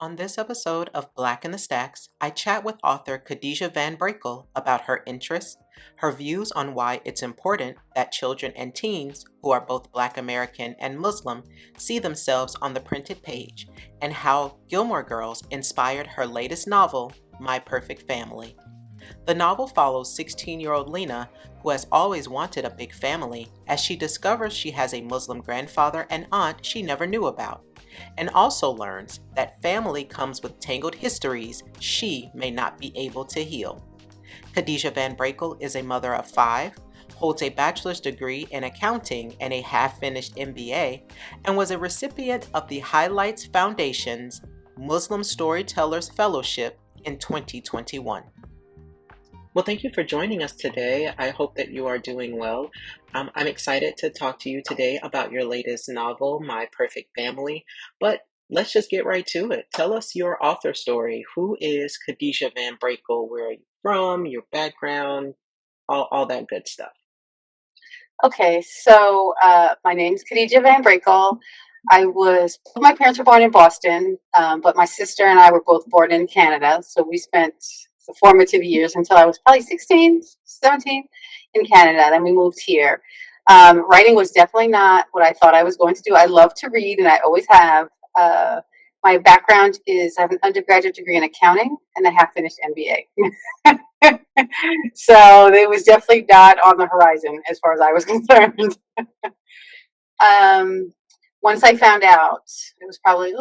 On this episode of Black in the Stacks, I chat with author Khadijah VanBrakle about her interests, her views on why it's important that children and teens who are both Black American and Muslim see themselves on the printed page, and how Gilmore Girls inspired her latest novel, My Perfect Family. The novel follows 16-year-old Leena, who has always wanted a big family, as she discovers she has a Muslim grandfather and aunt she never knew about, and also learns that family comes with tangled histories she may not be able to heal. Khadijah VanBrakle is a mother of five, holds a bachelor's degree in accounting and a half-finished MBA, and was a recipient of the Highlights Foundation's Muslim Storytellers Fellowship in 2021. Well, thank you for joining us today. I hope that you are doing well. I'm excited to talk to you today about your latest novel, My Perfect Family. But let's just get right to it. Tell us your author story. Who is Khadijah VanBrakle? Where are you from? Your background? All that good stuff. Okay, so my name's Khadijah VanBrakle. My parents were born in Boston, but my sister and I were both born in Canada. So we spent the formative years until I was probably 16, 17 in Canada. Then we moved here. Writing was definitely not what I thought I was going to do. I love to read, and I always have. My background is I have an undergraduate degree in accounting and a half finished MBA. So it was definitely not on the horizon as far as I was concerned. um, Once I found out, it was probably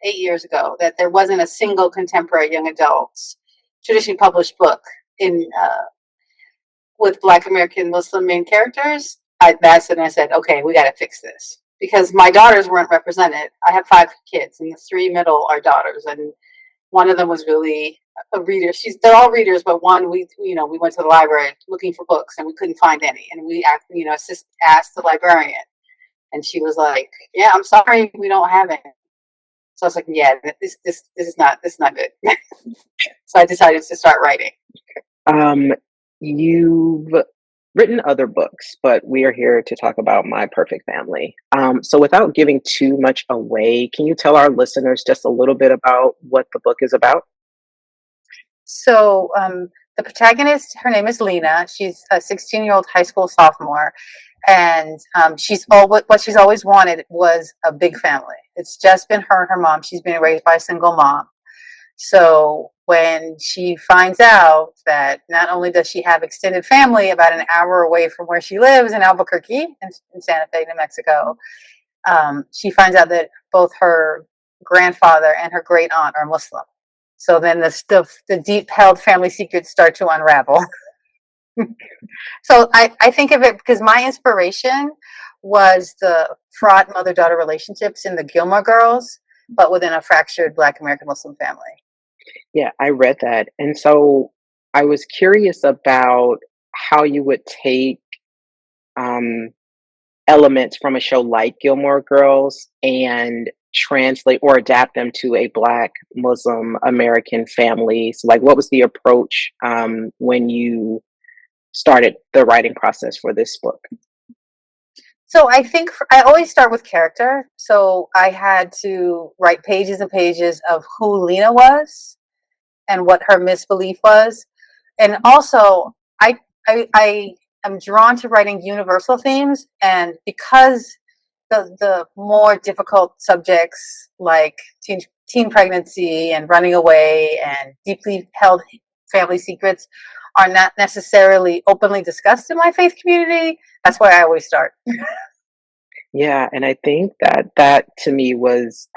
8 years ago, that there wasn't a single contemporary young adult traditionally published book in with Black American Muslim main characters. That's when I said, okay, we got to fix this because my daughters weren't represented. I have five kids, and the three middle are daughters, and one of them was really a reader. They're all readers, but one we went to the library looking for books and we couldn't find any, and we asked the librarian, and she was like, "Yeah, I'm sorry, we don't have it." So I was like, "Yeah, this is not good." So I decided to start writing. Um, you've written other books, but we are here to talk about My Perfect Family. So without giving too much away, can you tell our listeners just a little bit about what the book is about? So the protagonist, her name is Leena. She's a 16-year-old high school sophomore, and what she's always wanted was a big family. It's just been her and her mom. She's been raised by a single mom. So when she finds out that not only does she have extended family about an hour away from where she lives in Albuquerque in Santa Fe, New Mexico, she finds out that both her grandfather and her great aunt are Muslim. So then the deep held family secrets start to unravel. So I think of it because my inspiration was the fraught mother daughter relationships in the Gilmore Girls, but within a fractured Black American Muslim family. Yeah, I read that. And so I was curious about how you would take um, elements from a show like Gilmore Girls and translate or adapt them to a Black Muslim American family. So, like, what was the approach when you started the writing process for this book? So I think I always start with character. So I had to write pages and pages of who Leena was and what her misbelief was. And also, I am drawn to writing universal themes, and because the more difficult subjects like teen pregnancy and running away and deeply held family secrets are not necessarily openly discussed in my faith community, that's why I always start. Yeah, and I think that to me was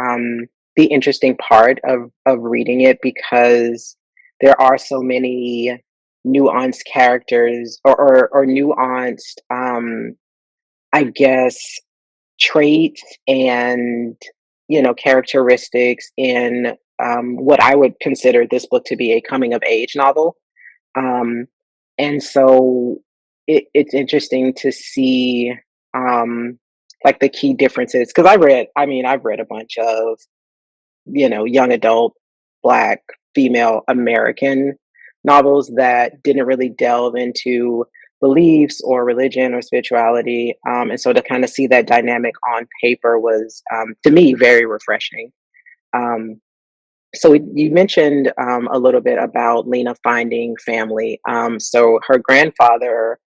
the interesting part of reading it because there are so many nuanced characters or nuanced, I guess, traits and characteristics in what I would consider this book to be a coming of age novel. Um, and so it's interesting to see like the key differences because I've read a bunch of young adult Black female American novels that didn't really delve into beliefs or religion or spirituality. And so to kind of see that dynamic on paper was, to me, very refreshing. Um, So you mentioned a little bit about Lena finding family. So her grandfather,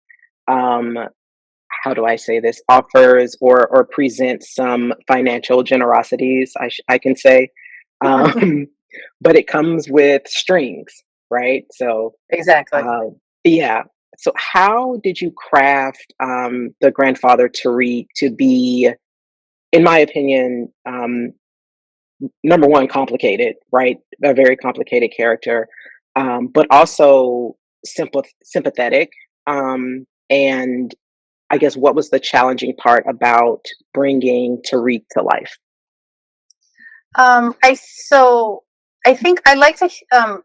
um, how do I say this, offers or presents some financial generosities, I can say. Um, but it comes with strings, right? So, Exactly. uh, yeah. So how did you craft the grandfather to be, in my opinion, number one, complicated, right? A very complicated character, but also sympathetic. And I guess what was the challenging part about bringing Tariq to life? I so I think I like to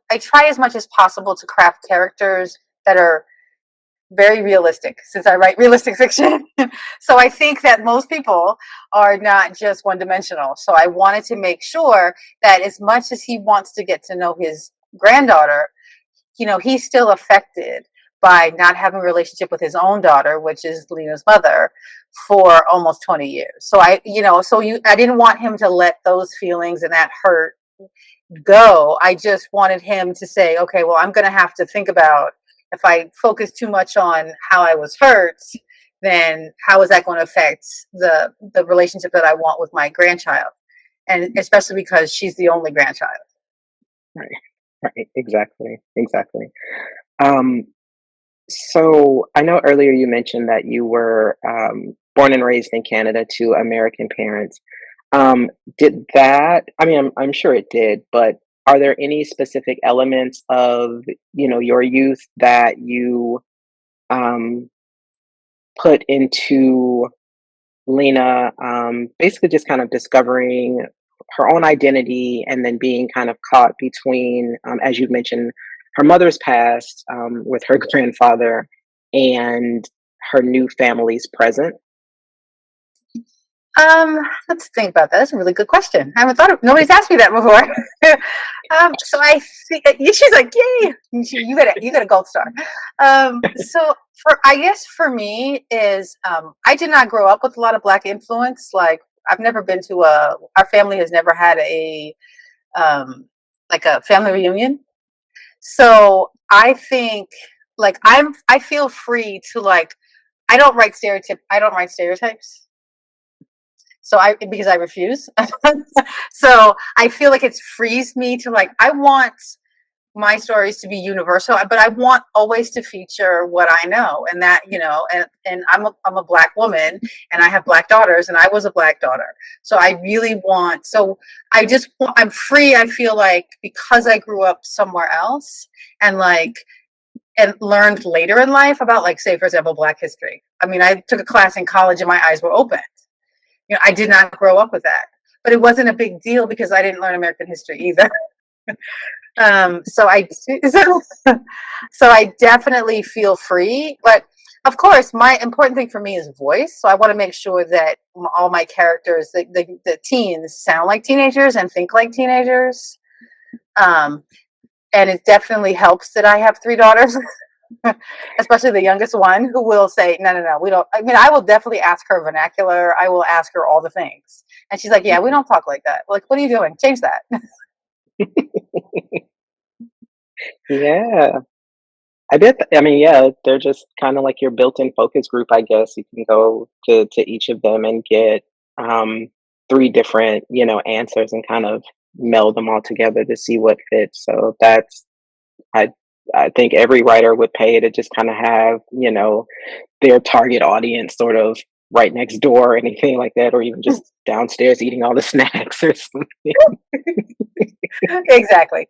I try as much as possible to craft characters that are very realistic since I write realistic fiction. So I think that most people are not just one dimensional. So I wanted to make sure that as much as he wants to get to know his granddaughter, he's still affected by not having a relationship with his own daughter, which is Lena's mother, for almost 20 years. So I didn't want him to let those feelings and that hurt go. I just wanted him to say, okay, well, I'm going to have to think about if I focus too much on how I was hurt, then how is that going to affect the relationship that I want with my grandchild? And especially because she's the only grandchild. Right, right, exactly, exactly. Um, so I know earlier you mentioned that you were born and raised in Canada to American parents. Um, did that? I mean, I'm sure it did, but are there any specific elements of your youth that you um, put into Lena, basically just kind of discovering her own identity and then being kind of caught between, as you mentioned, her mother's past with her grandfather and her new family's present? Let's think about that. That's a really good question. I haven't thought of. Nobody's asked me that before. So I think she's like, yay! You got a gold star. So I guess for me is I did not grow up with a lot of black influence. Like I've never been to our family has never had um like a family reunion. So I think like I feel free to like I don't write stereotypes. So I because I refuse. So I feel like it's frees me to like I want my stories to be universal, but I want always to feature what I know, and that and I'm a black woman, and I have black daughters, and I was a black daughter, so I really want. So I'm free. I feel like because I grew up somewhere else, and learned later in life about like say for example Black history. I mean, I took a class in college, and my eyes were open. I did not grow up with that, but it wasn't a big deal because I didn't learn American history either. So I so, so I definitely feel free, but of course, my important thing for me is voice. So I want to make sure that all my characters, the teens, sound like teenagers and think like teenagers. Um, and it definitely helps that I have three daughters, especially the youngest one, who will say, "No, no, no, we don't." I mean, I will definitely ask her vernacular. I will ask her all the things, and she's like, "Yeah, we Mhm. don't talk like that." Like, what are you doing? Change that. Yeah, I bet. I mean, yeah, they're just kind of like your built-in focus group, I guess. You can go to each of them and get um, three different, answers and kind of meld them all together to see what fits. So I, I think every writer would pay to just kind of have, their target audience sort of right next door or anything like that, or even just downstairs eating all the snacks or something. Exactly.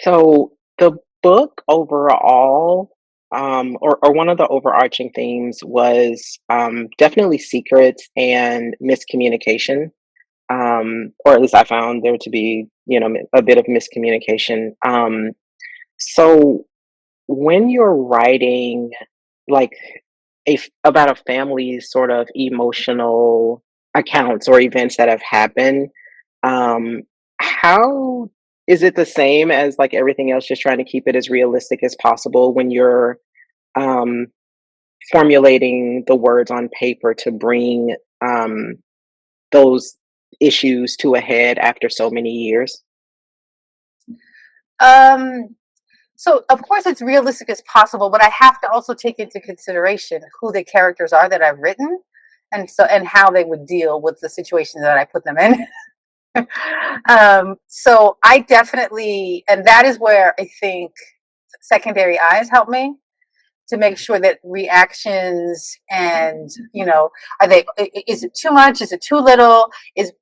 So the book overall, or one of the overarching themes was definitely secrets and miscommunication. Or at least I found there to be, a bit of miscommunication. So when you're writing, like about a family's sort of emotional accounts or events that have happened, um, how is it the same as like everything else, just trying to keep it as realistic as possible when you're um, formulating the words on paper to bring um, those issues to a head after so many years? Um, so of course it's realistic as possible, but I have to also take into consideration who the characters are that I've written, and how they would deal with the situation that I put them in. So I definitely, and that is where I think secondary eyes help me to make sure that reactions and, are they, is it too much, is it too little, is,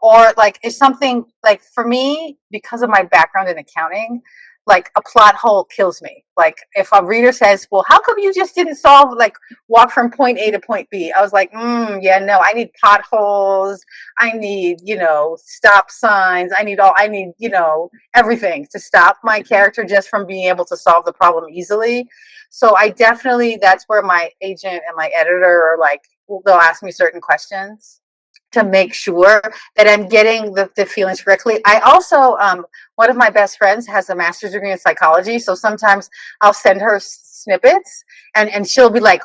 or like is something, like for me, because of my background in accounting, like a plot hole kills me. Like if a reader says, well, how come you just didn't solve, like walk from point A to point B, I was like, yeah, no, I need potholes, I need, stop signs, I need everything to stop my character just from being able to solve the problem easily. So I definitely, that's where my agent and my editor are like, they'll ask me certain questions to make sure that I'm getting the feelings correctly. I also, one of my best friends has a master's degree in psychology. So sometimes I'll send her snippets, and she'll be like,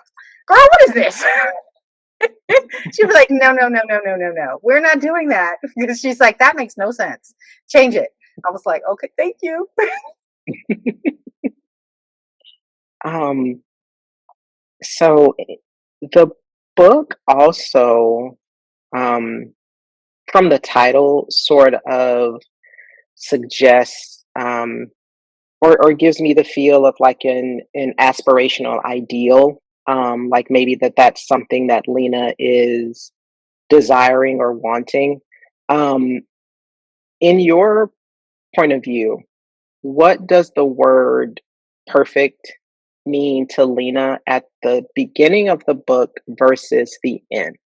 girl, what is this? She'll be like, no, no, no, no, no, no, no. We're not doing that. Because she's like, that makes no sense. Change it. I was like, okay, thank you. Um, so the book also, um, from the title, sort of suggests, or gives me the feel of like an aspirational ideal. Like maybe that's something that Lena is desiring or wanting. Um, in your point of view, what does the word perfect mean to Lena at the beginning of the book versus the end?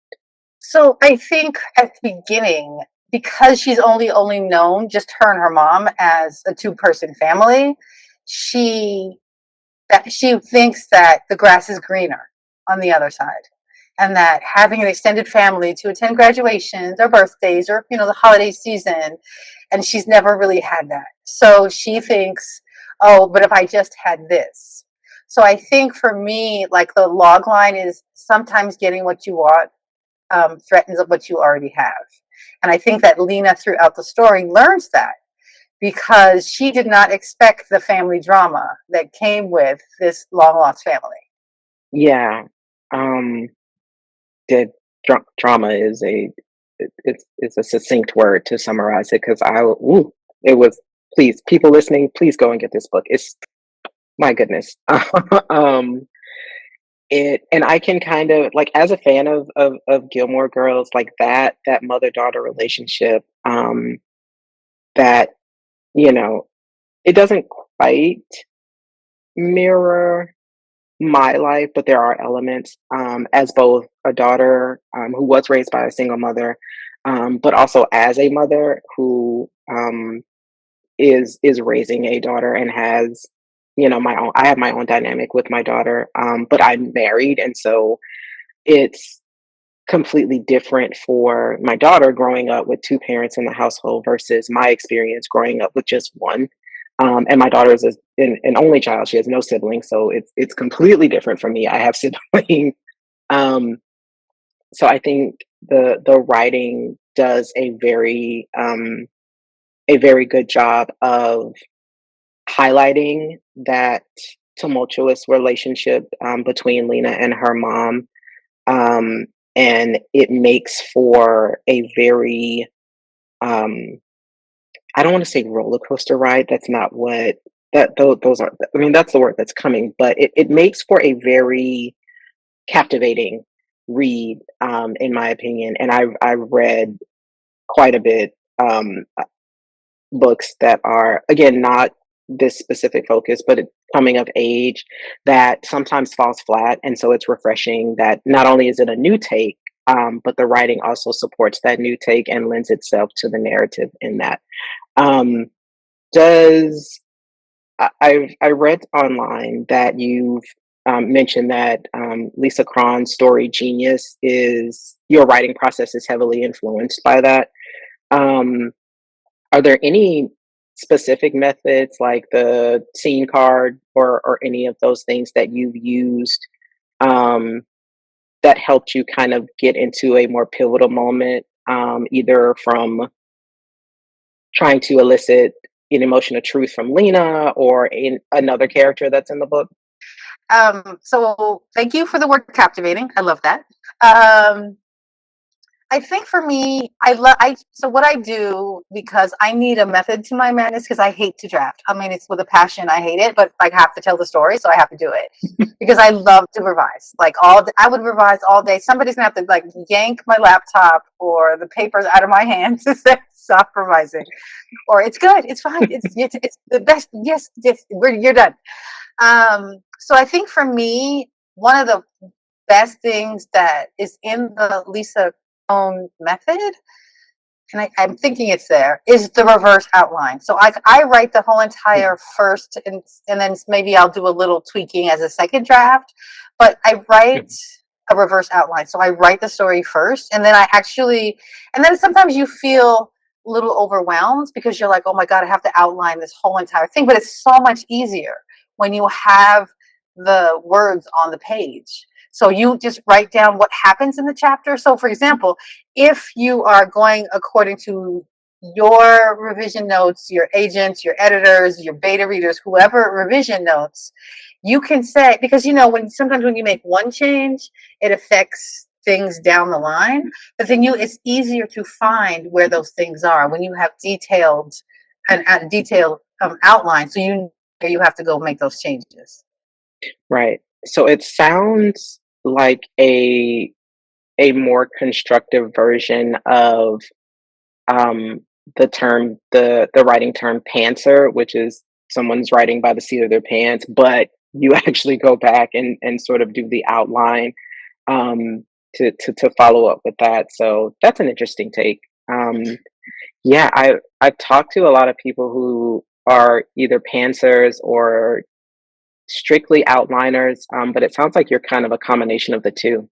So I think at the beginning, because she's only known just her and her mom as a two-person family, she she thinks that the grass is greener on the other side, and that having an extended family to attend graduations or birthdays or the holiday season, and she's never really had that. So she thinks, oh, but if I just had this. So I think for me, like the log line is sometimes getting what you want threatens what you already have. And I think that Lena throughout the story learns that because she did not expect the family drama that came with this long lost family. Yeah. Um, the drama is it's a succinct word to summarize it because it was, please, people listening, please go and get this book. It's, my goodness. um, it, and I can kind of like, as a fan of Gilmore Girls, like that mother daughter relationship, that you know it doesn't quite mirror my life, but there are elements, as both a daughter, who was raised by a single mother, but also as a mother who, is raising a daughter and has, my own. I have my own dynamic with my daughter, but I'm married, and so it's completely different for my daughter growing up with two parents in the household versus my experience growing up with just one. And my daughter is an only child; she has no siblings, so it's completely different from me. I have siblings. um, so I think the writing does a very good job of highlighting that tumultuous relationship, between Lena and her mom, um, and it makes for a very, um, I don't want to say roller coaster ride. That's not what those are. I mean, that's the word that's coming, but it makes for a very captivating read, in my opinion. And I've read quite a bit, books that are, again, not this specific focus, but coming of age, that sometimes falls flat. And so it's refreshing that not only is it a new take, but the writing also supports that new take and lends itself to the narrative in that. Um, does I read online that you've, mentioned that, Lisa Cron's story Genius is your writing process is heavily influenced by that. Um, are there any specific methods like the scene card or any of those things that you've used, um, that helped you kind of get into a more pivotal moment, either from trying to elicit an emotion of truth from Leena or another character that's in the book? So thank you for the word captivating. I love that. Um, I think for me, so what I do, because I need a method to my madness, because I hate to draft. I mean, it's with a passion. I hate it, but I have to tell the story, so I have to do it because I love to revise. Like I would revise all day. Somebody's gonna have to like yank my laptop or the papers out of my hands to say stop revising, or it's good, it's fine, it's the best. Yes, yes, you're done. So I think for me, one of the best things that is in the Lisa own method, and I'm thinking it's there, is the reverse outline. So I write the whole Yeah. entire first, and then maybe I'll do a little tweaking as a second draft, but I write a reverse outline. So I write the story first, and then and then sometimes you feel a little overwhelmed because you're like, oh my God, I have to outline this whole entire thing. But it's so much easier when you have the words on the page. So you just write down what happens in the chapter. So, for example, if you are going according to your revision notes, your agents, your editors, your beta readers, whoever revision notes, you can say, because when sometimes when you make one change, it affects things down the line. But then it's easier to find where those things are when you have detailed outline. So you have to go make those changes. Right. So it sounds like a more constructive version of um, the writing term pantser, which is someone's writing by the seat of their pants, but you actually go back and sort of do the outline um, to follow up with that. So that's an interesting take. Yeah, I've talked to a lot of people who are either pantsers or strictly outliners, but it sounds like you're kind of a combination of the two.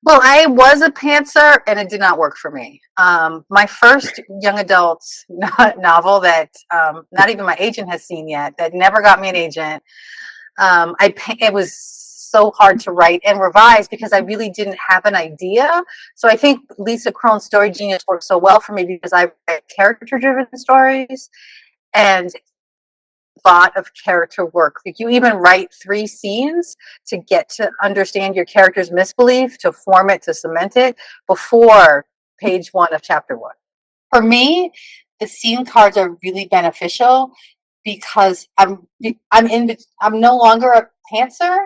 Well, I was a pantser, and it did not work for me. My first young adult novel that not even my agent has seen yet, that never got me an agent. It was so hard to write and revise because I really didn't have an idea. So I think Lisa Krone's Story Genius worked so well for me because I write character-driven stories, and lot of character work. Like you even write 3 scenes to get to understand your character's misbelief, to form it, to cement it before page 1 of chapter 1. For me, the scene cards are really beneficial because I'm no longer a pantser,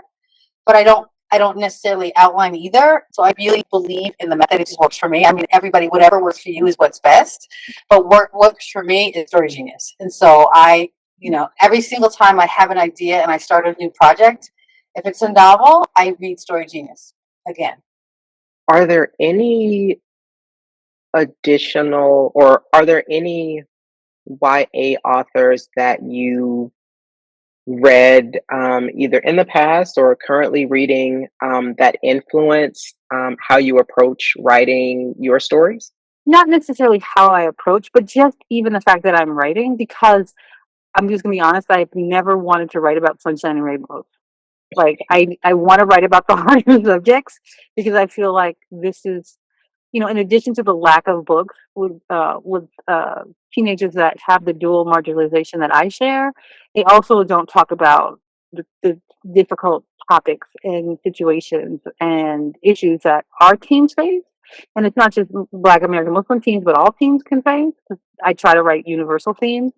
but I don't necessarily outline either. So I really believe in the method. It just works for me. I mean, everybody, whatever works for you is what's best. But what works for me is Story Genius. And so every single time I have an idea and I start a new project, if it's a novel, I read Story Genius again. Are there any additional, or are there any YA authors that you read either in the past or currently reading that influence how you approach writing your stories? Not necessarily how I approach, but just even the fact that I'm writing, because I'm just gonna be honest, I've never wanted to write about sunshine and rainbows. Like I want to write about the harder subjects because I feel like this is, in addition to the lack of books with teenagers that have the dual marginalization that I share, they also don't talk about the difficult topics and situations and issues that our teens face. And it's not just Black American Muslim teens, but all teens can face. I try to write universal themes.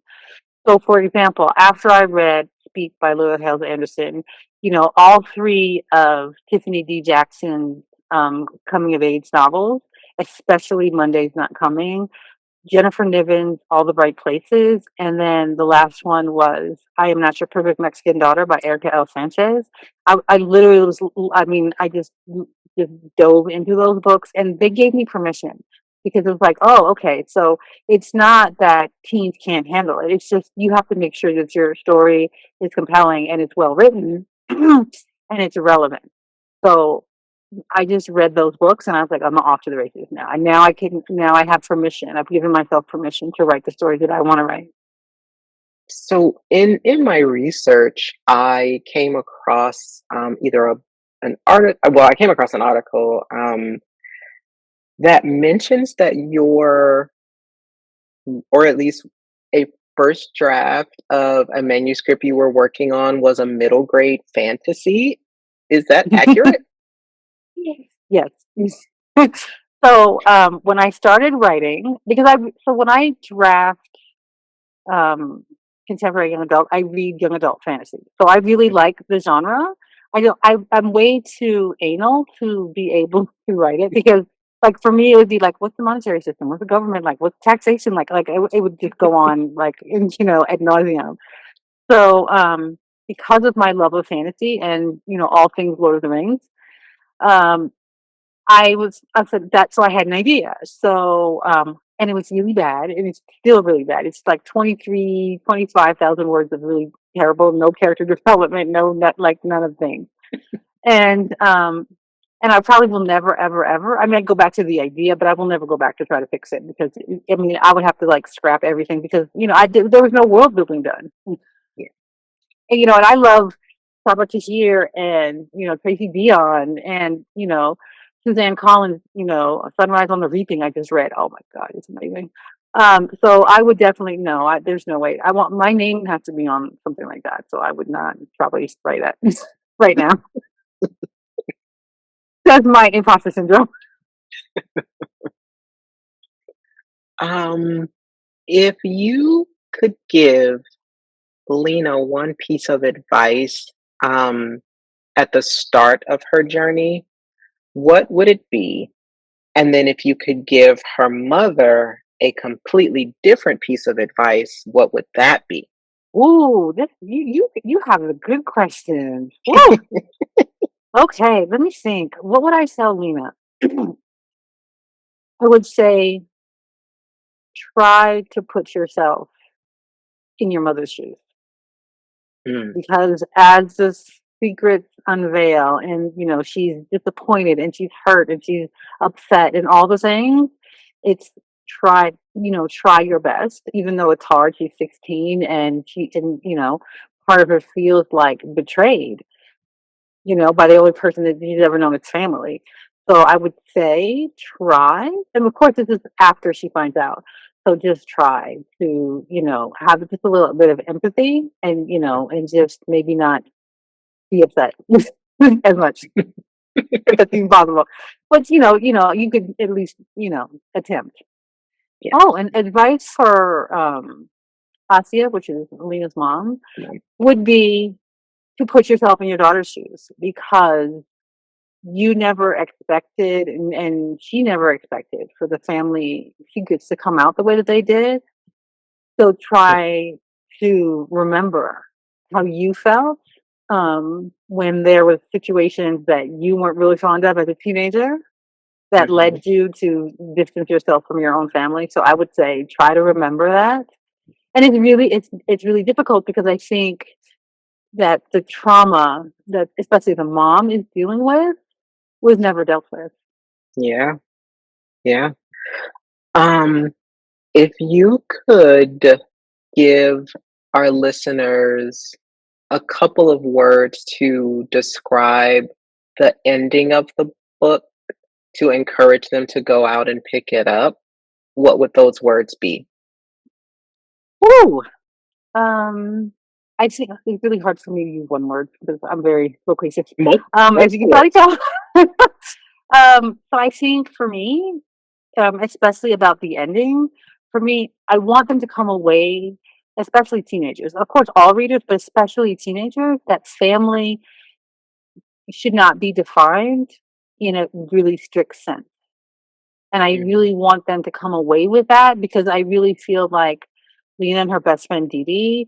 So, for example, after I read Speak by Lila Hales Anderson, all three of Tiffany D. Jackson's coming of age novels, especially Monday's Not Coming, Jennifer Niven's All the Right Places, and then the last one was I Am Not Your Perfect Mexican Daughter by Erica L. Sanchez. I literally I mean, I just dove into those books and they gave me permission because it was like, oh, okay, so it's not that teens can't handle it. It's just you have to make sure that your story is compelling and it's well written and it's relevant. So I just read those books and I was like, I'm off to the races now. And now I have permission. I've given myself permission to write the stories that I want to write. So in my research, I came across either an article. Well, I came across an article That mentions that your or at least a first draft of a manuscript you were working on was a middle grade fantasy. Is that accurate? Yes. So when I started writing, because when I draft um, contemporary young adult, I read young adult fantasy. So I really like the genre. I don't. I'm way too anal to be able to write it because, like, for me, it would be like, what's the monetary system? What's the government like? What's taxation like? Like, it would just go on like, ad nauseum. So, because of my love of fantasy and all things Lord of the Rings, um, I said that, so I had an idea. So, and it was really bad, and it's still really bad. It's like 25,000 words of really terrible, no character development, no, not like none of the things. And, I probably will never, ever, ever. I mean, I go back to the idea, but I will never go back to try to fix it because I mean, I would have to like scrap everything because there was no world building done. Yeah. And I love Sabra Tahir and Tracy Dion and Suzanne Collins. Sunrise on the Reaping. I just read. Oh my God, it's amazing. So I would definitely no. There's no way. I want my name has to be on something like that. So I would not probably write that right now. That's my imposter syndrome. Um, if you could give Lena one piece of advice, um, at the start of her journey, what would it be? And then if you could give her mother a completely different piece of advice, what would that be? Ooh, this you have a good question. Woo. Okay, let me think. What would I tell Lena? I would say try to put yourself in your mother's shoes Mm, because as the secrets unveil and she's disappointed and she's hurt and she's upset and all the things, it's try your best even though it's hard. She's 16 and part of her feels like betrayed, by the only person that he's ever known as family. So I would say try, and of course this is after she finds out. So just try to, have just a little bit of empathy and, and just maybe not be upset as much if that's even possible. But you could at least, attempt. yeah. Oh, and advice for Asia, which is Lena's mom, Mm, would be to put yourself in your daughter's shoes because you never expected and she never expected for the family secrets to come out the way that they did. So try to remember how you felt when there was situations that you weren't really fond of as a teenager that mhm. led you to distance yourself from your own family. So I would say try to remember that. And it's really difficult because I think that the trauma that especially the mom is dealing with was never dealt with. Yeah, yeah. Um, if you could give our listeners a couple of words to describe the ending of the book to encourage them to go out and pick it up, what would those words be? Woo! Um, I think it's really hard for me to use one word because I'm very loquacious. Go As you can for it. probably tell. So I think for me, especially about the ending, for me, I want them to come away, especially teenagers. Of course, all readers, but especially teenagers, that family should not be defined in a really strict sense. And I Mhm, really want them to come away with that because I really feel like Lena and her best friend Dee Dee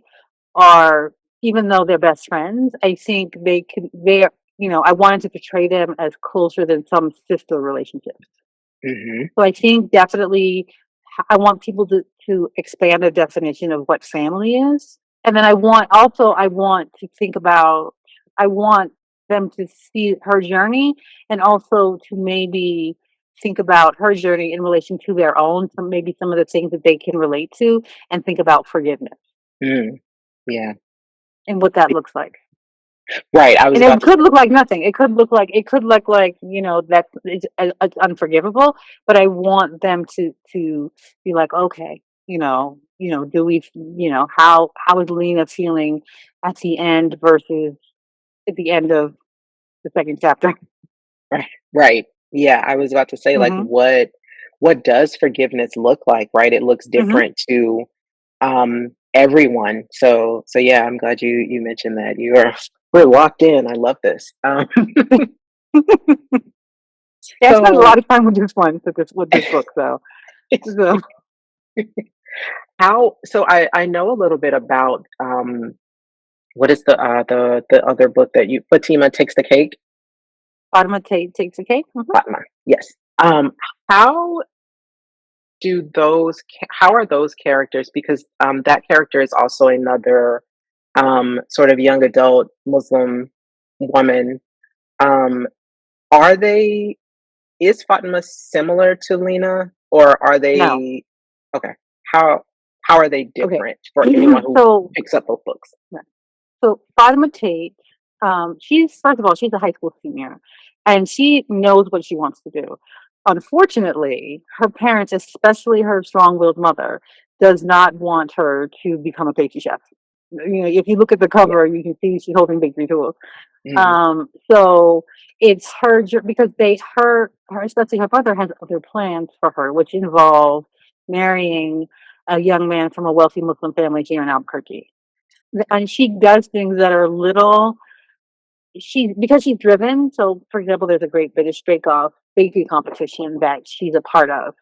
are, even though they're best friends, I think I wanted to portray them as closer than some sister relationships. mhm, So I think definitely I want people to expand their definition of what family is. And then I want to think about, I want them to see her journey and also to maybe think about her journey in relation to their own, so maybe some of the things that they can relate to and think about forgiveness mm, yeah. and what that looks like. Right. I was And about it to could say. look like nothing. It could look like that it's unforgivable. But I want them to be like, okay, do we, how is Lena feeling at the end versus at the end of the second chapter? Right. Right. Yeah, I was about to say, like, Hmm. what does forgiveness look like, right? It looks Hmm. different to everyone. So yeah, I'm glad you mentioned that. We're locked in. I love this. Yeah, I spent a lot So of time with this one, with this book. So so I know a little bit about what is the other book that you Fatima Takes the Cake? Fatima takes a cake. Hmm. Fatima. Yes. Um how how are those characters, because that character is also another sort of young adult Muslim woman. Um are they Is Fatima similar to Lena, or are No. they okay? How how are they Okay. different for anyone who So picks up both books? So Fatima Tate, she's first of all, she's a high school senior, and she knows what she wants to do. Unfortunately, her parents, especially her strong-willed mother, does not want her to become a pastry chef. If you look at the Yeah. cover, you can see she's holding bakery tools. Mhm, So it's because her, especially her mother, has other plans for her, which involve marrying a young man from a wealthy Muslim family here in Albuquerque, and she does things that are little. Because she's driven. So, for example, there's a Great British Bake Off bakery competition that she's a part of,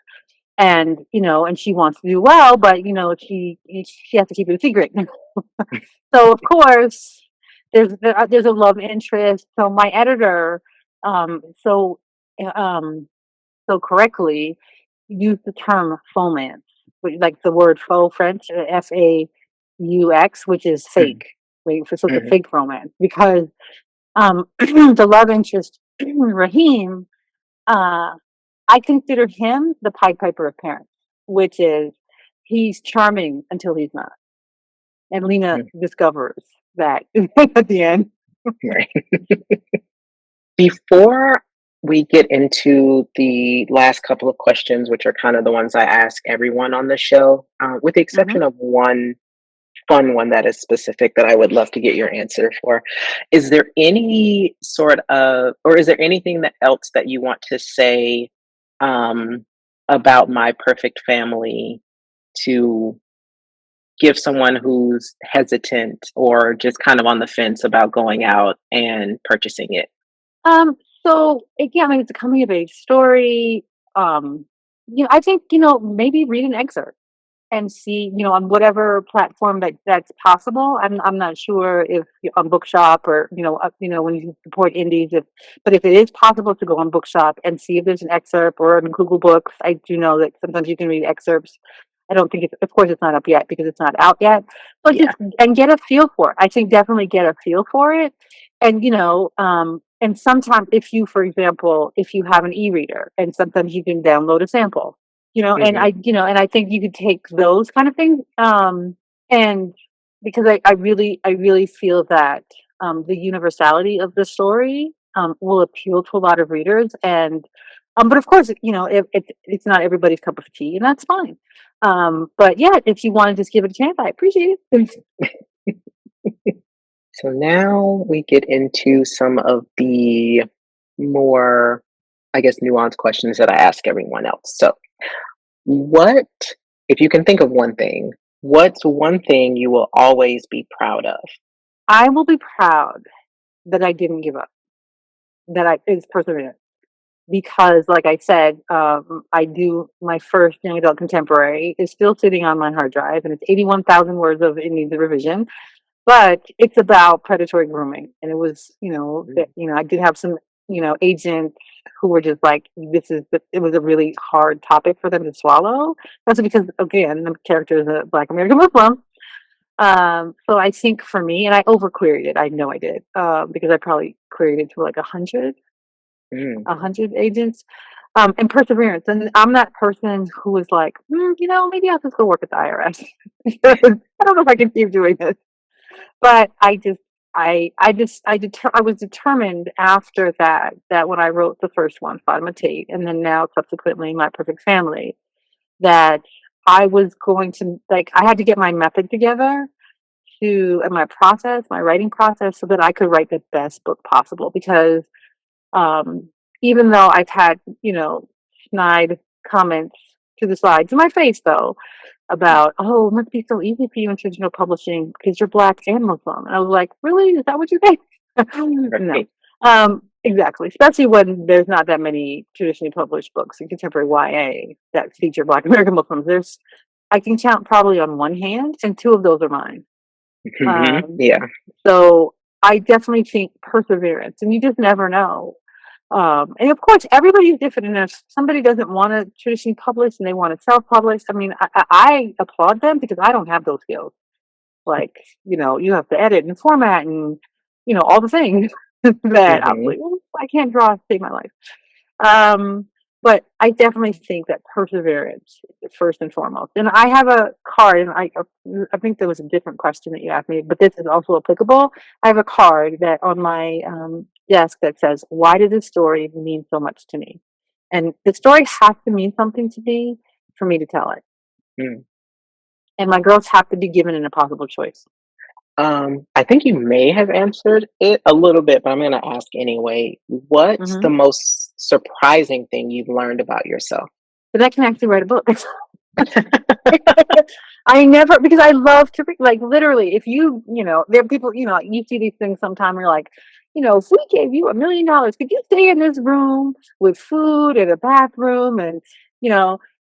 and and she wants to do well, but she has to keep it a secret. So, of course, there's a love interest. So my editor, so um, so correctly used the term faux, like the word faux French, FAUX, which is mhm, fake. Right? So it's a mhm, fake romance because the love interest, Raheem, uh, I consider him the Pied Piper of parents, which is he's charming until he's not. And Lena mhm, discovers that at the end. right. Before we get into the last couple of questions, which are kind of the ones I ask everyone on the show, with the Hmm. exception of one fun one that is specific that I would love to get your answer for. Is there any sort of, or is there anything that else that you want to say um, about My Perfect Family to give someone who's hesitant or just kind of on the fence about going out and purchasing it? Um, so again, I mean, it's a coming of age story. Um, I think, maybe read an excerpt and see, on whatever platform that's possible. I'm not sure if on Bookshop or when you support indies, but if it is possible to go on Bookshop and see if there's an excerpt, or on Google Books, I do know that sometimes you can read excerpts. I don't think of course it's not up yet because it's not out yet, but Yeah. just and get a feel for it. I think definitely get a feel for it, and and sometimes for example, if you have an e-reader, and sometimes you can download a sample, and Hmm. I think you could take those kind of things, and because I really feel that the universality of the story will appeal to a lot of readers, and but of course, it's not everybody's cup of tea, and that's fine. But yeah, if you want to just give it a chance, I appreciate it. So now we get into some of the more, I guess, nuanced questions that I ask everyone else. So, what, if you can think of one thing, what's one thing you will always be proud of? I will be proud that I didn't give up, that I is perseverance. Because, like I said, I do my first young adult contemporary is still sitting on my hard drive, and it's 81,000 words of it needs a revision. But it's about predatory grooming, and it was, Mm, I did have some, agents who were just like, it was a really hard topic for them to swallow. That's because, again, the character is a Black American Muslim. So I think for me, and I overqueried it. I know I did, because I probably queried it to like mm, 100 agents, and perseverance. And I'm that person who is like, maybe I'll just go work at the IRS. Because I don't know if I can keep doing this. But I was determined after that when I wrote the first one, Fatima Tate, and then now subsequently My Perfect Family, that I was going to, like, I had to get my method together and my writing process, so that I could write the best book possible. Because um, even though I've had, snide comments to the sides of my face, though, about, oh, it must be so easy for you in traditional publishing because you're Black and Muslim. And I was like, really? Is that what you think? No. Right. Exactly. Especially when there's not that many traditionally published books in contemporary YA that feature Black American Muslims. I can count probably on one hand, and two of those are mine. Um, Yeah. so I definitely think perseverance, and you just never know. And of course, everybody's different. And if somebody doesn't want to traditionally publish and they want to self-publish, I mean, I applaud them, because I don't have those skills. Like, you have to edit and format and, all the things that I'm Hmm. like, "Well, I can't draw to save my life." Um, but I definitely think that perseverance is first and foremost. And I have a card, and I think there was a different question that you asked me, but this is also applicable. I have a card that on my desk that says, "Why did this story mean so much to me?" And the story has to mean something to me for me to tell it. Mm. And my girls have to be given an impossible choice. I think you may have answered it a little bit, but I'm going to ask anyway. What's Hmm. the most surprising thing you've learned about yourself? But I can actually write a book. I never, because I love to read, like, literally, if there are people, you see these things sometime, and you're like, if we gave you $1 million, could you stay in this room with food and a bathroom and,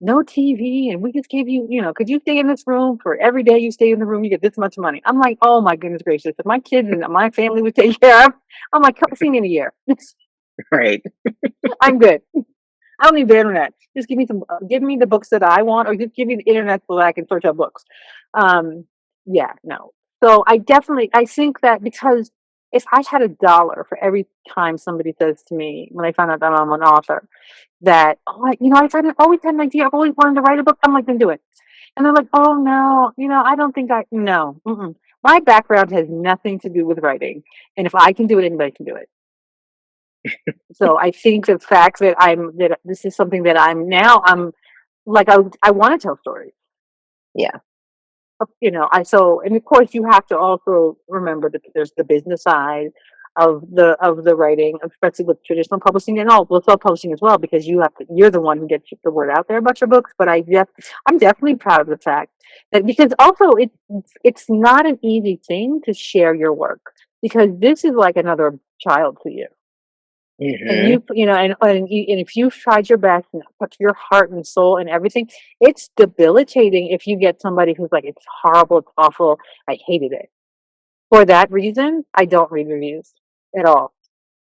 no TV, and we just gave you, could you stay in this room for every day you stay in the room, you get this much money? I'm like, oh my goodness gracious, if my kids and my family would take care of, I'm like, come see me in a year. Right. I'm good. I don't need the internet. Just give me the books that I want, or just give me the internet so that I can search up books. Um, yeah, no. So I think that, because if I had $1 for every time somebody says to me when I find out that I'm an author, that, oh, always had an idea, I've always wanted to write a book, I'm like, then do it. And they're like, oh no, I don't think no. Mm-mm. My background has nothing to do with writing, and if I can do it, anybody can do it. So I think the fact that this is something that I'm like, I want to tell stories. Yeah. And of course you have to also remember that there's the business side of the writing, especially with traditional publishing, and all with self-publishing as well, because you're the one who gets the word out there about your books. But I'm definitely proud of the fact that, because also it's not an easy thing to share your work, because this is like another child to you. And Hmm. and if you've tried your best and put your heart and soul and everything, it's debilitating if you get somebody who's like, it's horrible, it's awful, I hated it. For that reason, I don't read reviews at all.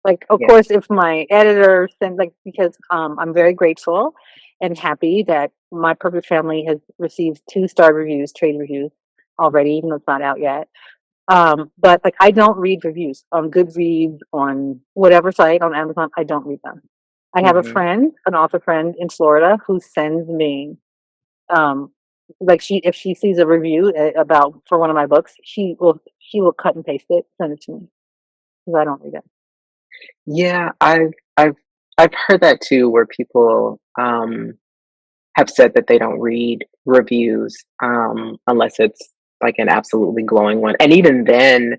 Like, of Yeah. course, if my editor sends, like, because I'm very grateful and happy that My Perfect Family has received 2-star reviews, trade reviews already, even though it's not out yet. But like, I don't read reviews on Goodreads, on whatever site, on Amazon. I don't read them. I have a Hmm. friend, an author friend in Florida, who sends me, um, like, if she sees a review about for one of my books, she will cut and paste it, send it to me, because I don't read it. Yeah, I've heard that too, where people have said that they don't read reviews unless it's like an absolutely glowing one. And even then,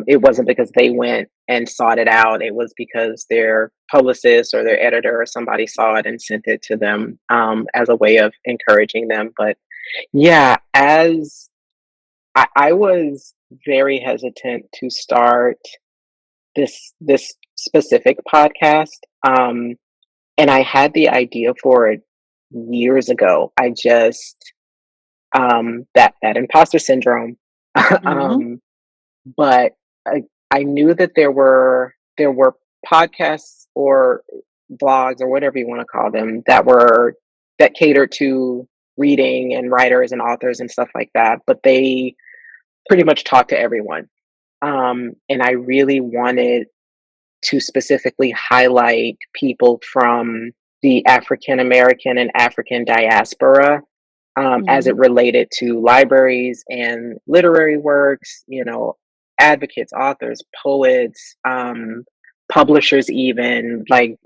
it wasn't because they went and sought it out. It was because their publicist or their editor or somebody saw it and sent it to them as a way of encouraging them. But yeah, as I was very hesitant to start this specific podcast, and I had the idea for it years ago. I just that imposter syndrome. Hmm. um, but I knew that there were podcasts or blogs or whatever you want to call them that catered to reading and writers and authors and stuff like that, but they pretty much talk to everyone. And I really wanted to specifically highlight people from the African American and African diaspora, as it Hmm. related to libraries and literary works, advocates, authors, poets, publishers, even like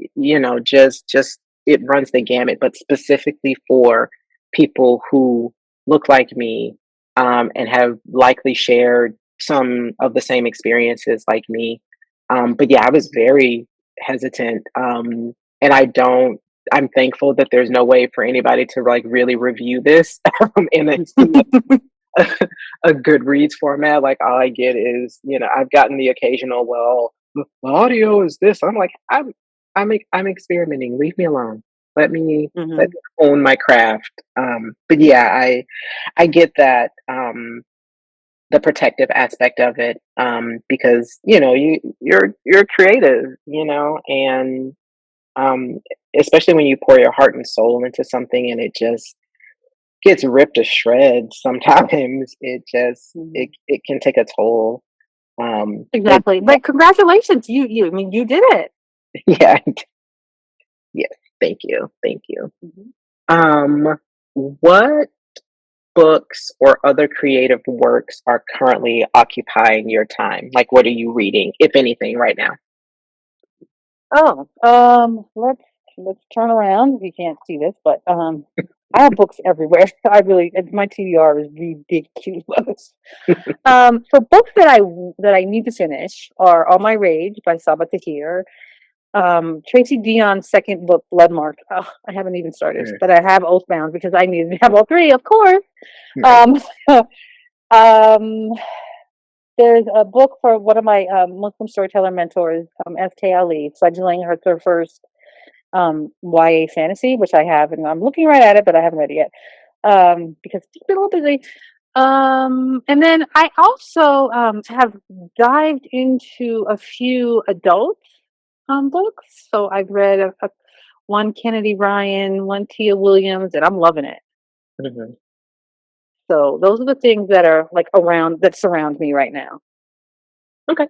just it runs the gamut, but specifically for people who look like me, and have likely shared some of the same experiences like me. But yeah, I was very hesitant, and I'm thankful that there's no way for anybody to like really review this in a, a Goodreads format. Like all I get is, I've gotten the occasional, well, the audio is this. I'm like, I'm experimenting. Leave me alone. Let Hmm. me own my craft. But yeah, I get that, the protective aspect of it, because you're creative, and um, especially when you pour your heart and soul into something and it just gets ripped to shreds. Sometimes Hmm. it can take a toll. But Exactly. But congratulations, you. I mean, you did it. yeah, yes, thank you. Mhm. Um, what books or other creative works are currently occupying your time? Like, what are you reading, if anything, right now? Oh, let's turn around. You can't see this, but I have books everywhere. My TBR is ridiculous. So books that I need to finish are All My Rage by Saba Tahir. Tracy Dion's second book, Bloodmark. Oh, I haven't even started, Mm, but I have Oathbound because I needed to have all three, of course. right. Um, um, there's a book for one of my Muslim storyteller mentors, S.K. Ali, fledgling her first YA fantasy, which I have, and I'm looking right at it, but I haven't read it yet because it's been a little busy. And then I also have dived into a few adult books. So I've read one Kennedy Ryan, one Tia Williams, and I'm loving it. Mhm. So those are the things that are like around that surround me right now. Okay.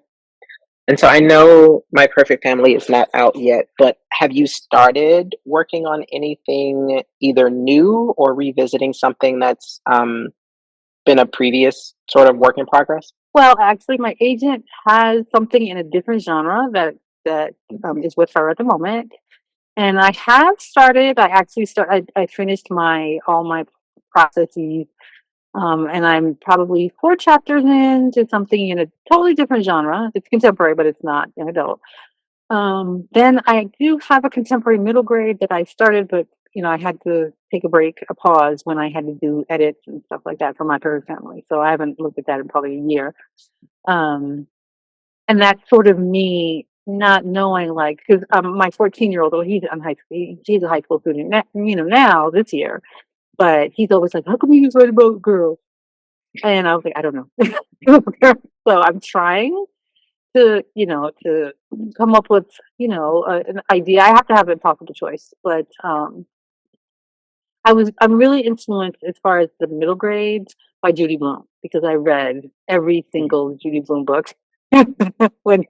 And so I know My Perfect Family is not out yet, but have you started working on anything either new or revisiting something that's been a previous sort of work in progress? Well, actually, my agent has something in a different genre that is with her at the moment, and I have started. I actually start. I finished my all my processes, and I'm probably 4 chapters into something in a totally different genre. It's contemporary, but it's not an adult. Then I do have a contemporary middle grade that I started, but I had to take a break, a pause when I had to do edits and stuff like that for my third family. So I haven't looked at that in probably a year. Um, and that's sort of me not knowing, like, because my 14-year-old, oh, he's a high school student, now this year, but he's always like, how come you just write about girls? And I was like, I don't know. So I'm trying to come up with, an idea. I have to have a possible choice, but I'm really influenced as far as the middle grades by Judy Blume because I read every Mhm. single Judy Blume book when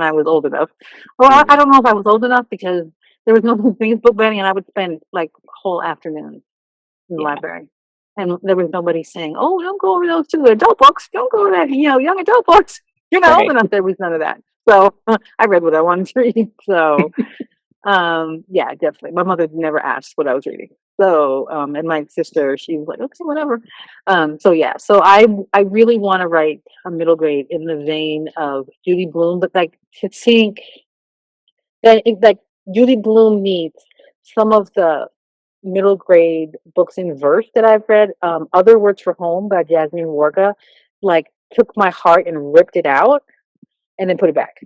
I was old enough. Well, I Mhm. don't know if I was old enough because there was no such thing as book banning, and I would spend like whole afternoons in the Yeah. library. And there was nobody saying, "Oh, don't go over those two adult books. Don't go over that, young adult books." Right. There was none of that. So I read what I wanted to read. So yeah, definitely. My mother never asked what I was reading. So and my sister, she was like, okay, whatever. So yeah, so I really want to write a middle grade in the vein of Judy Blume, but like to think that like Judy Blume meets some of the middle grade books in verse that I've read. Other Words for Home by Jasmine Warga, like took my heart and ripped it out and then put it back.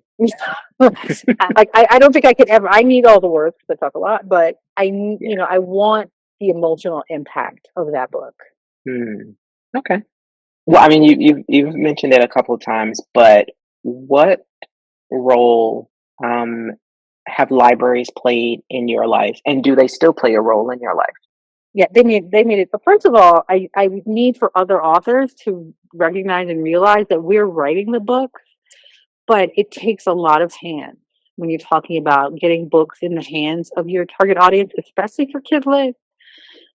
I don't think I could ever. I need all the words because I talk a lot, but Yeah. I want the emotional impact of that book. Hmm. Okay. Well, I mean, you've mentioned it a couple of times, but what role um, have libraries played in your life, and do they still play a role in your life? Yeah, they made it. But first of all, I need for other authors to recognize and realize that we're writing the book, but it takes a lot of hands when you're talking about getting books in the hands of your target audience, especially for kid lit.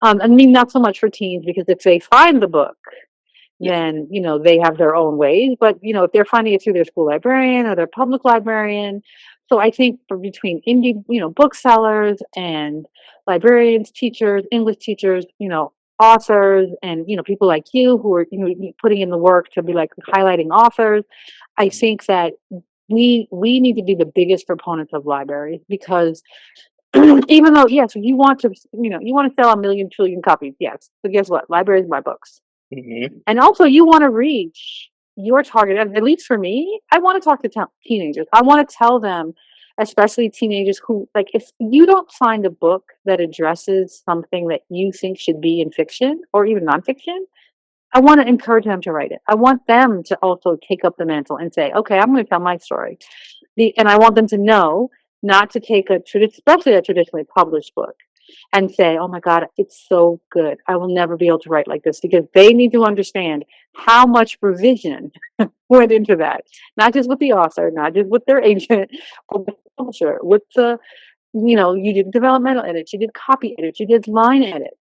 I mean, not so much for teens because if they find the book Yeah. then, they have their own ways. But, if they're finding it through their school librarian or their public librarian. So I think for between indie, booksellers and librarians, teachers, English teachers, authors and, people like you who are, putting in the work to be like highlighting authors, I think that we need to be the biggest proponents of libraries because even though, yes, you want to sell 1 million trillion copies, yes. But guess what? Libraries buy books. Hmm. And also, you want to reach your target. At least for me, I want to talk to teenagers. I want to tell them, especially teenagers who, like, if you don't find a book that addresses something that you think should be in fiction or even nonfiction, I want to encourage them to write it. I want them to also take up the mantle and say, okay, I'm going to tell my story. And I want them to know not to take especially a traditionally published book and say, oh my God, it's so good. I will never be able to write like this, because they need to understand how much revision went into that. Not just with the author, not just with their agent, but with the publisher, with you did developmental edits, you did copy edits, you did line edits,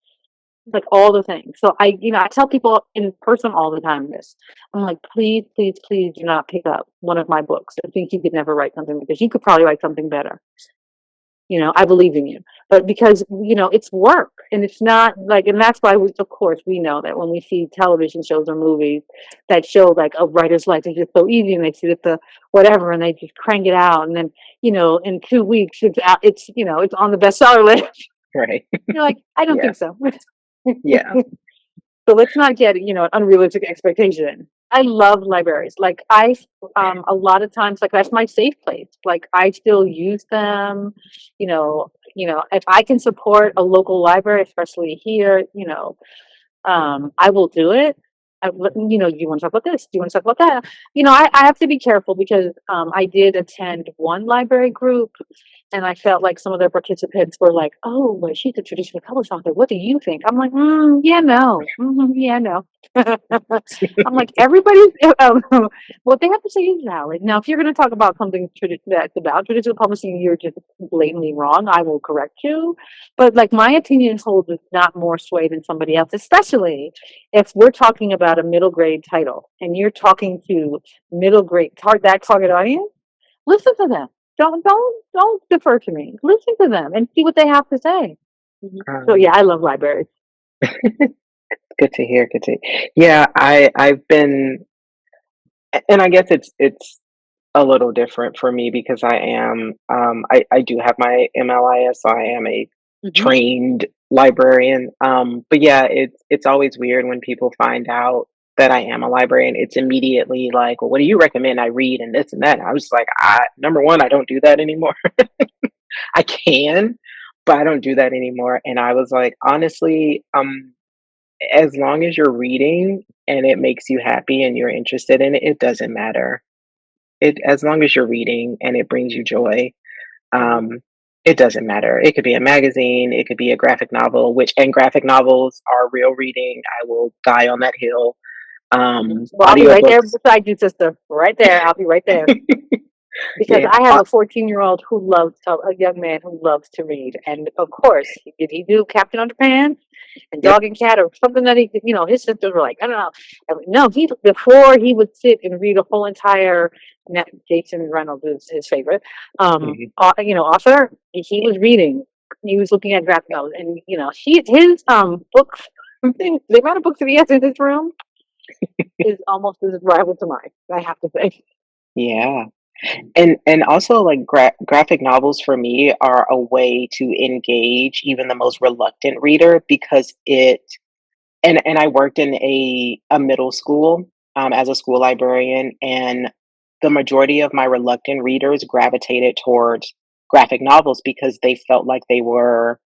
like all the things. So I tell people in person all the time this. I'm like, please, please, please do not pick up one of my books and think you could never write something, because you could probably write something better. I believe in you. But because, it's work, and it's not like, and that's why of course we know that when we see television shows or movies that show like a writer's life is just so easy, and they see that the whatever and they just crank it out, and then, in 2 weeks it's out, it's on the bestseller list. Right. You're like, I don't Yeah. think so. Yeah. So let's not get, an unrealistic expectation. I love libraries. Like a lot of times, like that's my safe place. Like I still use them. If I can support a local library, especially here, I will do it. Do you want to talk about this? Do you want to talk about that? I have to be careful because I did attend one library group, and I felt like some of their participants were like, "Oh, well, she's a traditionally published author. What do you think?" I'm like, "Yeah, no, yeah, no." I'm like, everybody's what they have to say is valid. Now, if you're going to talk about something that's about traditional publishing, you're just blatantly wrong. I will correct you. But like my opinion holds not more sway than somebody else, especially if we're talking about a middle grade title and you're talking to middle grade that target audience. Listen to them. Don't defer to me. Listen to them and see what they have to say. So Um, yeah, I love libraries. Good to hear. Good to. Yeah, I've been, and I guess it's a little different for me because I do have my MLIS, so I am a Hmm. trained librarian. But yeah, it's always weird when people find out that I am a librarian. It's immediately like, well, what do you recommend I read and this and that? And I was like, number one, I don't do that anymore. I can, but I don't do that anymore. And I was like, honestly, as long as you're reading and it makes you happy and you're interested in it, it doesn't matter. It as long as you're reading and it brings you joy, Hmm. um, it doesn't matter. It could be a magazine, it could be a graphic novel, which and graphic novels are real reading. I will die on that hill. Well, I'll be right there Audiobooks. beside you, sister. Right there. I'll be right there. Because Yeah. I have a 14-year-old who loves a young man who loves to read, and of course, did he do Captain Underpants and Yep. Dog and Cat or something that his sisters were like, I don't know. No, he before he would sit and read a whole entire. Jason Reynolds is his favorite. Mhm. Author. He was reading. He was looking at graphic novels, and his books. The amount of books that he has in his room is almost as rival to mine. I have to say. Yeah. And also like graphic novels for me are a way to engage even the most reluctant reader because and I worked in a middle school as a school librarian, and the majority of my reluctant readers gravitated towards graphic novels because they felt like they were,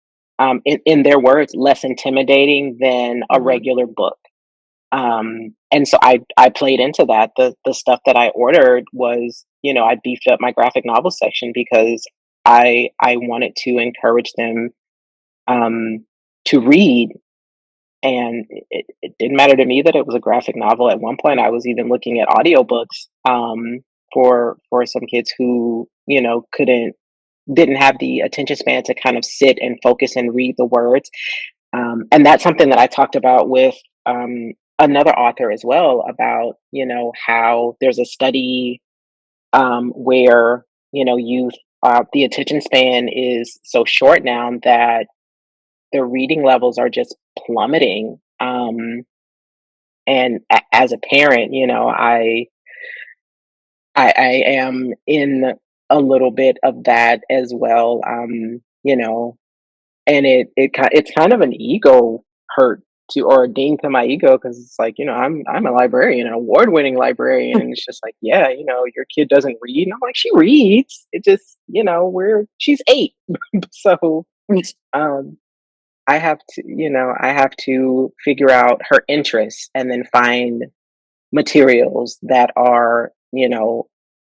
in their words, less intimidating than a Hmm. regular book. And so I played into that. The stuff that I ordered was, I beefed up my graphic novel section because I wanted to encourage them um, to read, and it didn't matter to me that it was a graphic novel. At one point, I was even looking at audiobooks for some kids who couldn't didn't have the attention span to kind of sit and focus and read the words. And that's something that I talked about with another author as well about, how there's a study where, youth, the attention span is so short now that the reading levels are just plummeting. And as a parent, I am in a little bit of that as well. And it's kind of an ego hurt to or a ding to my ego because it's like, I'm a librarian, an award-winning librarian, and it's just like, yeah, your kid doesn't read, and I'm like, she reads. It just, she's 8, so um, I have to figure out her interests and then find materials that are,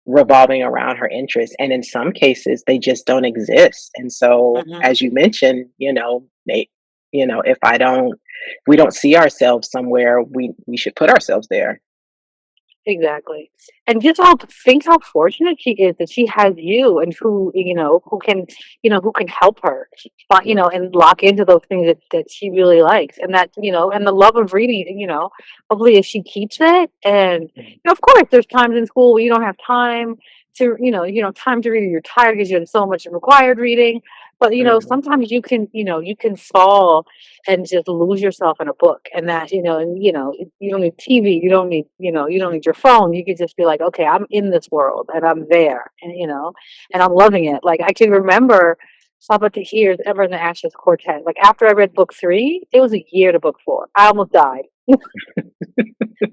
revolving around her interests, and in some cases, they just don't exist, and so, Mhm. as you mentioned, if we don't see ourselves somewhere, we should put ourselves there. Exactly. And just think how fortunate she is that she has you and who can help her, Yeah. and lock into those things that she really likes. And and the love of reading, hopefully if she keeps it. And, Mhm. of course, there's times in school where you don't have time to, time to read. You're tired because you have so much required reading. But, Mhm. sometimes you can fall and just lose yourself in a book, and that you don't need TV, you don't need your phone. You could just be like, okay, I'm in this world and I'm there, and I'm loving it. Like I can remember Sabbath to Hears Ever in the Ashes Quartet. Like after I read book 3, it was a year to book 4. I almost died.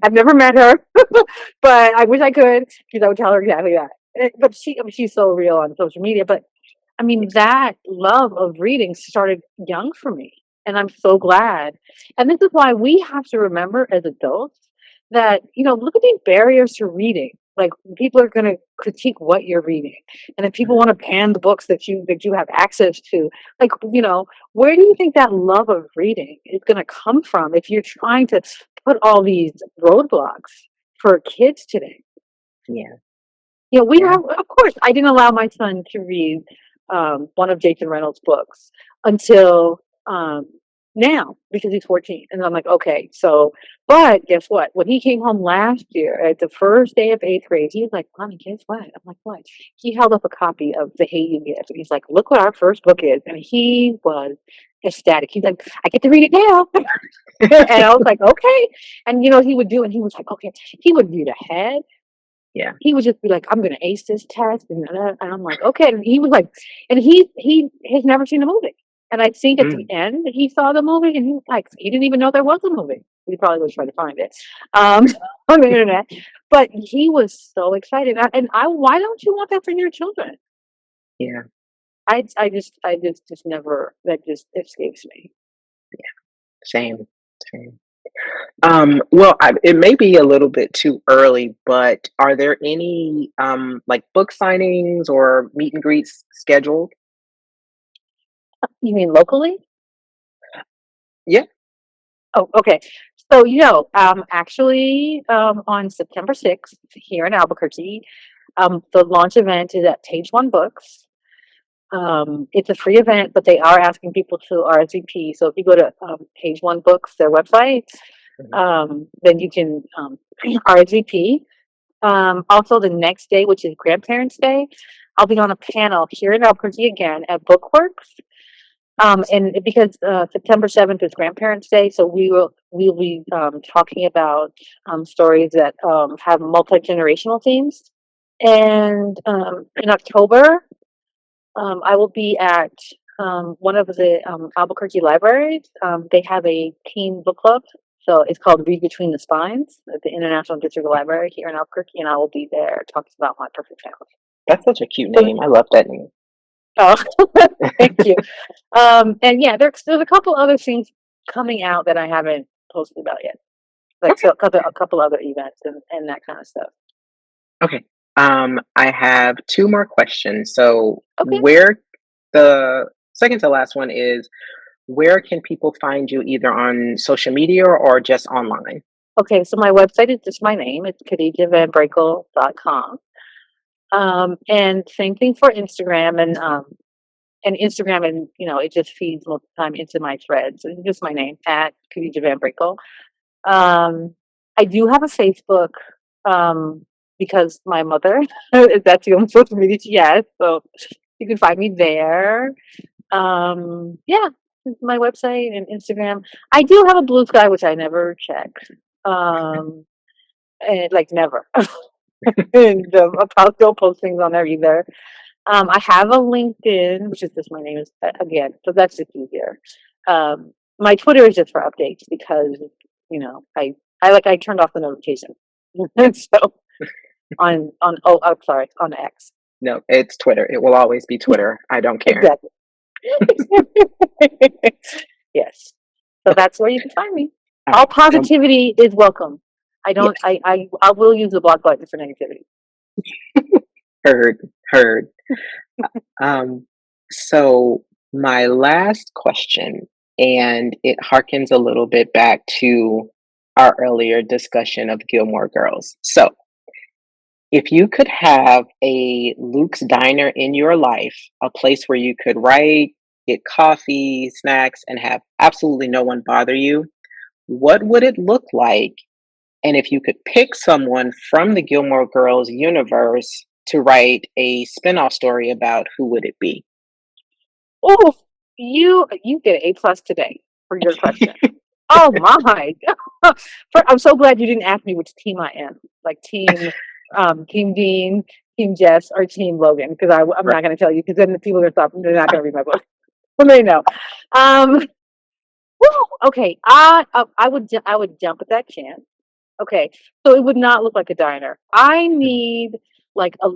I've never met her, but I wish I could because I would tell her exactly that. But she's so real on social media. But I mean, that love of reading started young for me, and I'm so glad. And this is why we have to remember as adults that, look at these barriers to reading. Like people are going to critique what you're reading, and if people want to ban the books that you have access to, like where do you think that love of reading is going to come from if you're trying to put all these roadblocks for kids today? Yeah. We Yeah. have, of course, I didn't allow my son to read one of Jason Reynolds' books until um, now because he's 14. And I'm like, okay, but guess what? When he came home last year at the first day of 8th grade, he was like, Mommy, guess what? I'm like, what? He held up a copy of The Hate You Give. And he's like, look what our first book is. And he was ecstatic. He's like, I get to read it now. And I was like, okay. And, he would do, and he was like, okay, he would read ahead. Yeah. He would just be like, "I'm gonna ace this test," and I'm like, "Okay." And he was like, and he has never seen the movie. And I think at the Mm. end he saw the movie, and he was like, he didn't even know there was a movie. He probably was trying to find it on the internet, but he was so excited. Why don't you want that for your children? Yeah. I just never, that just escapes me. Same. Same. Well, it may be a little bit too early, but are there any like book signings or meet and greets scheduled? You mean locally? Yeah. Oh, okay. So, actually, on September 6th here in Albuquerque, the launch event is at Page One Books. It's a free event, but they are asking people to RSVP. So if you go to Page One Books, their website, Mhm. then you can RSVP. Also, the next day, which is Grandparents' Day, I'll be on a panel here in Albuquerque again at Bookworks. And because September 7th is Grandparents' Day, so we'll be talking about stories that have multi-generational themes. And in October, I will be at one of the Albuquerque libraries. They have a teen book club, so it's called Read Between the Spines at the International District Library here in Albuquerque, and I will be there talking about My Perfect That's such a cute Family. name. I love that name. Oh, thank you. And yeah, there's a couple other things coming out that I haven't posted about yet, like Okay. so a couple other events and that kind of stuff. Okay. I have two more questions. So, Okay. where the second to last one is, where can people find you either on social media or just online? Okay, so my website is just my name. It's khadijahvanbrakle.com. And same thing for Instagram and Instagram, and it just feeds most of the time into my threads. It's just my name at Khadijah VanBrakle. I do have a Facebook, because my mother, that's the only social media she has, so you can find me there. Yeah, my website and Instagram. I do have a Blue Sky, which I never check. Um, and like never. And I'll still post things on there either. I have a LinkedIn, which is just my name is again, so that's just easier. My Twitter is just for updates because I turned off the notification. So I'm sorry, on X. No, it's Twitter. It will always be Twitter. I don't care. Exactly. Yes. So that's where you can find me. All Um, positivity is welcome. I don't. yes, I will use the block button for negativity. heard, heard. Um, so my last question, and it harkens a little bit back to our earlier discussion of Gilmore Girls. So if you could have a Luke's Diner in your life, a place where you could write, get coffee, snacks, and have absolutely no one bother you, what would it look like? And if you could pick someone from the Gilmore Girls universe to write a spin-off story about, who would it be? Oh, you get an A+ today for your question. Oh my! I'm so glad you didn't ask me which team I am. Like team Dean, team Jess, or team Logan, because I'm Right. not going to tell you because then the people are stop. They're not going to read my book. But they know. Um, woo, okay. I would jump at that chance. Okay, so it would not look like a diner. I need like a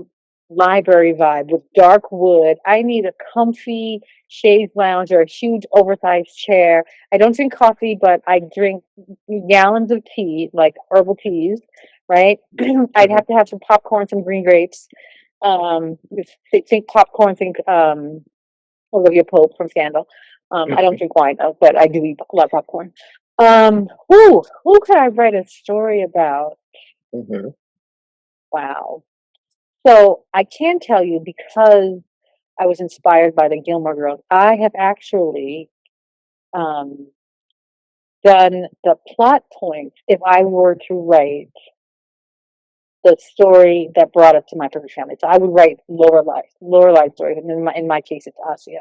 library vibe with dark wood. I need a comfy chaise lounge or a huge oversized chair. I don't drink coffee, but I drink gallons of tea, like herbal teas, right? I'd Mhm, have to have some popcorn, some green grapes. Think popcorn, think Olivia Pope from Scandal. I don't mhm, drink wine though, but I do eat a lot of popcorn. Who could I write a story about? mhm, Wow. So I can tell you because I was inspired by the Gilmore Girls. I have actually um, done the plot point if I were to write the story that brought us to my perfect family. So I would write Lorelai's story, and in my case, it's Asia.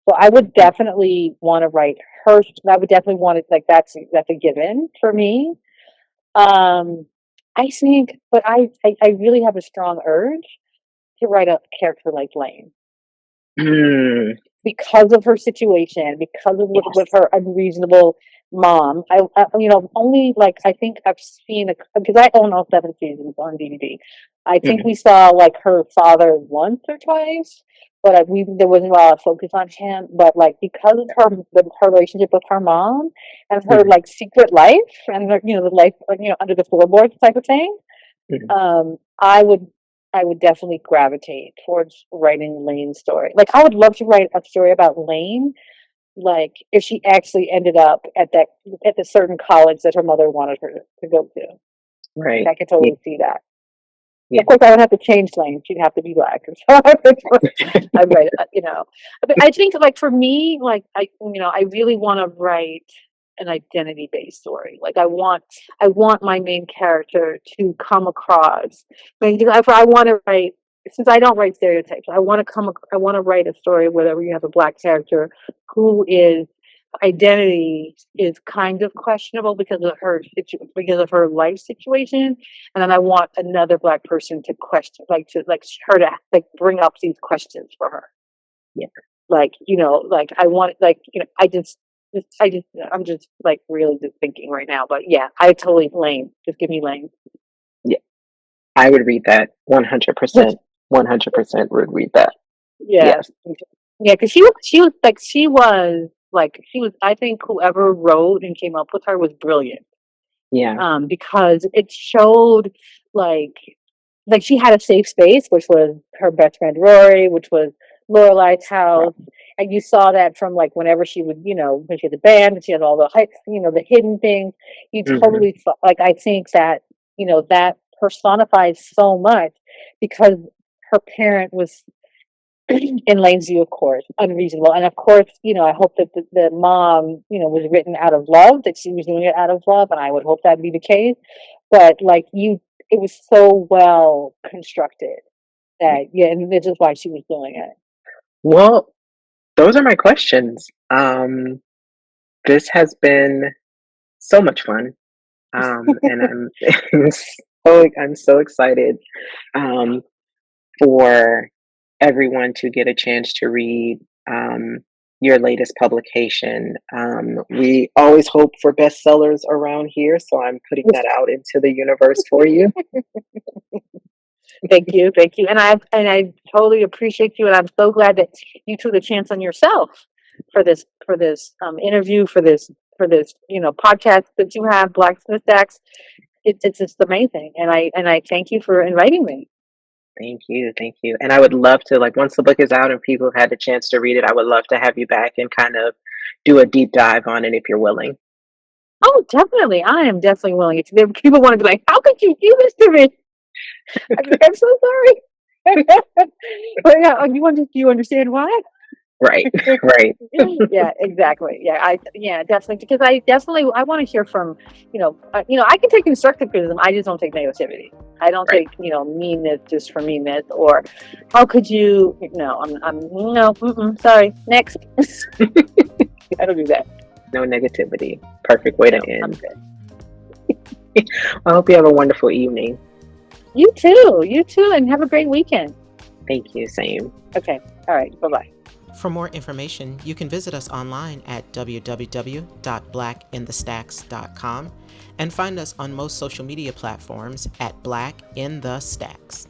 So I would mhm, definitely want to write her. I would definitely want it like that's a given for me. Um, I think, but I really have a strong urge to write a character like Lane mm, because of her situation, because of with yes. her unreasonable mom. Only like I think I've seen because I own all 7 seasons on DVD. I think Mhm, we saw like her father once or twice, but there wasn't a lot of focus on him. But like because of her relationship with her mom and her mhm, like secret life and the life under the floorboards type of thing, mhm. um, I would I would definitely gravitate towards writing Lane's story. Like I would love to write a story about Lane, like if she actually ended up at the certain college that her mother wanted her to go to. Like Right. I could Yeah. totally see that. Yeah. Of course, I would have to change Lane. She'd have to be black. So I'd write, But I think, like for me, like I really want to write an identity-based story. Like I want my main character to come across. If I want to write, since I don't write stereotypes, I want to write a story where you have a black character who is identity is kind of questionable because of her life situation, and then I want another black person to question, like her to like bring up these questions for her. Yeah. Like I want, I'm just like really just thinking right now. But yeah, I totally Lane. Just give me Lane. Yeah. I would read that 100%. 100% would read that. Yeah, Yes. yeah, because she was. I think whoever wrote and came up with her was brilliant. Yeah. Because it showed like she had a safe space, which was her best friend Rory, which was Lorelai's Right. house, and you saw that from like whenever she would, when she had the band and she had all the hidden things. You Mhm, totally like I think that that personifies so much because her parent was in Lane's view, of course, unreasonable. And of course, I hope that the mom, was written out of love, that she was doing it out of love, and I would hope that'd be the case. But it was so well constructed that, yeah, and this is why she was doing it. Well, those are my questions. This has been so much fun. And I'm so excited for everyone to get a chance to read your latest publication. We always hope for bestsellers around here, so I'm putting that out into the universe for you. Thank you, and I totally appreciate you, and I'm so glad that you took the chance on yourself for this interview, for this podcast that you have, Blacksmith Stacks. It's just amazing, and I thank you for inviting me. Thank you, thank you. And I would love to, like, once the book is out and people have had the chance to read it, I would love to have you back and kind of do a deep dive on it if you're willing. Oh, definitely, I am definitely willing. If people want to be like, "How could you do this to me?" I'm so sorry. But yeah, do you understand why? Right, right. Yeah, exactly. Yeah, definitely, because I want to hear from, I can take constructive criticism. I just don't take negativity. I don't Right. take, meanness just for meanness, or how could you? No, I'm no. Sorry. Next. I don't do that. No negativity. Perfect way to I'm end. good. I hope you have a wonderful evening. You too, and have a great weekend. Thank you. Same. Okay. All right. Bye-bye. For more information, you can visit us online at www.blackinthestacks.com and find us on most social media platforms at Black in the Stacks.